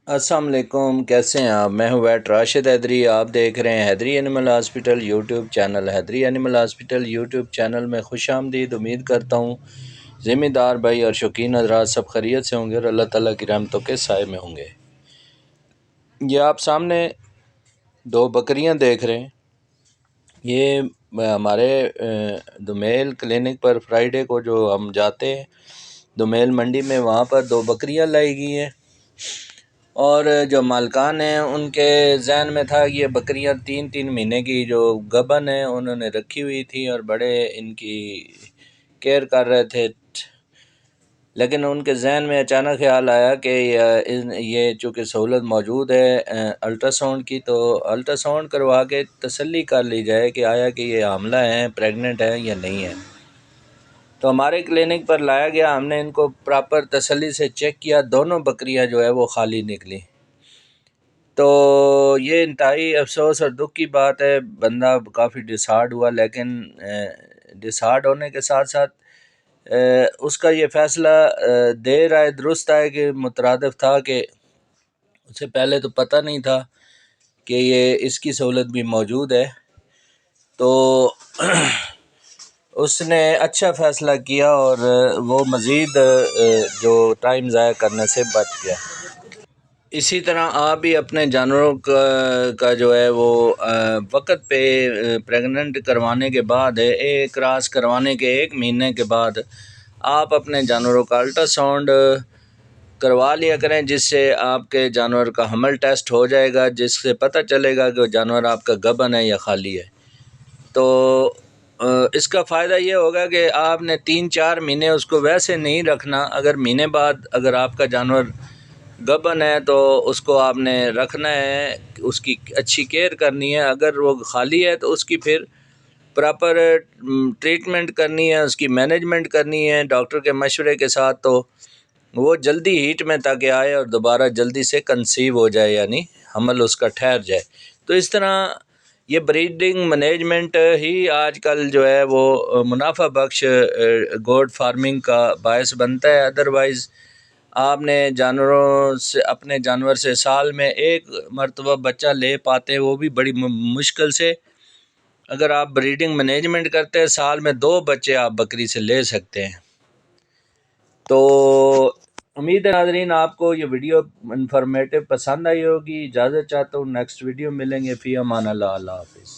السلام علیکم، کیسے ہیں آپ؟ میں ہوں ویٹ راشد حیدری۔ آپ دیکھ رہے ہیں حیدری اینیمل ہاسپٹل یوٹیوب چینل۔ حیدری اینیمل ہاسپٹل یوٹیوب چینل میں خوش آمدید۔ امید کرتا ہوں ذمہ دار بھائی اور شوقین حضرات سب خیریت سے ہوں گے اور اللہ تعالیٰ کی رحمتوں کے سائے میں ہوں گے۔ یہ آپ سامنے دو بکریاں دیکھ رہے ہیں، یہ ہمارے دومیل کلینک پر فرائیڈے کو جو ہم جاتے ہیں دومیل منڈی میں، وہاں پر دو بکریاں لائی گئی ہیں، اور جو مالکان ہیں ان کے ذہن میں تھا کہ یہ بکریاں 3 مہینے کی جو گبن ہیں انہوں نے رکھی ہوئی تھی اور بڑے ان کی کیئر کر رہے تھے، لیکن ان کے ذہن میں اچانک خیال آیا کہ یہ چونکہ سہولت موجود ہے الٹرا ساؤنڈ کی، تو الٹرا ساؤنڈ کروا کے تسلی کر لی جائے کہ آیا کہ یہ حاملہ ہیں، پریگننٹ ہیں یا نہیں ہیں۔ تو ہمارے کلینک پر لایا گیا، ہم نے ان کو پراپر تسلی سے چیک کیا، دونوں بکریاں جو ہے وہ خالی نکلی۔ تو یہ انتہائی افسوس اور دکھ کی بات ہے، بندہ کافی ڈسہارڈ ہوا، لیکن ڈسہارڈ ہونے کے ساتھ ساتھ اس کا یہ فیصلہ دیر آئے درست آئے کہ مترادف تھا کہ اس سے پہلے تو پتہ نہیں تھا کہ یہ اس کی سہولت بھی موجود ہے، تو اس نے اچھا فیصلہ کیا اور وہ مزید جو ٹائم ضائع کرنے سے بچ گیا۔ اسی طرح آپ بھی اپنے جانوروں کا جو ہے وہ وقت پہ پریگننٹ کروانے کے بعد ایک کراس کروانے کے 1 مہینے کے بعد آپ اپنے جانوروں کا الٹرا ساؤنڈ کروا لیا کریں، جس سے آپ کے جانور کا حمل ٹیسٹ ہو جائے گا، جس سے پتہ چلے گا کہ وہ جانور آپ کا گبن ہے یا خالی ہے۔ تو اس کا فائدہ یہ ہوگا کہ آپ نے 3-4 مہینے اس کو ویسے نہیں رکھنا، اگر مہینے بعد اگر آپ کا جانور گبن ہے تو اس کو آپ نے رکھنا ہے، اس کی اچھی کیئر کرنی ہے۔ اگر وہ خالی ہے تو اس کی پھر پراپر ٹریٹمنٹ کرنی ہے، اس کی مینجمنٹ کرنی ہے ڈاکٹر کے مشورے کے ساتھ، تو وہ جلدی ہیٹ میں تاکہ آئے اور دوبارہ جلدی سے کنسیو ہو جائے، یعنی حمل اس کا ٹھہر جائے۔ تو اس طرح یہ بریڈنگ مینجمنٹ ہی آج کل جو ہے وہ منافع بخش گوڈ فارمنگ کا باعث بنتا ہے۔ ادروائز آپ نے جانوروں سے اپنے جانور سے سال میں 1 مرتبہ بچہ لے پاتے، وہ بھی بڑی مشکل سے۔ اگر آپ بریڈنگ مینجمنٹ کرتے ہیں سال میں 2 بچے آپ بکری سے لے سکتے ہیں۔ تو امید ہے ناظرین آپ کو یہ ویڈیو انفارمیٹیو پسند آئی ہوگی۔ اجازت چاہتا ہوں، نیکسٹ ویڈیو ملیں گے۔ فی امان اللہ، اللہ حافظ۔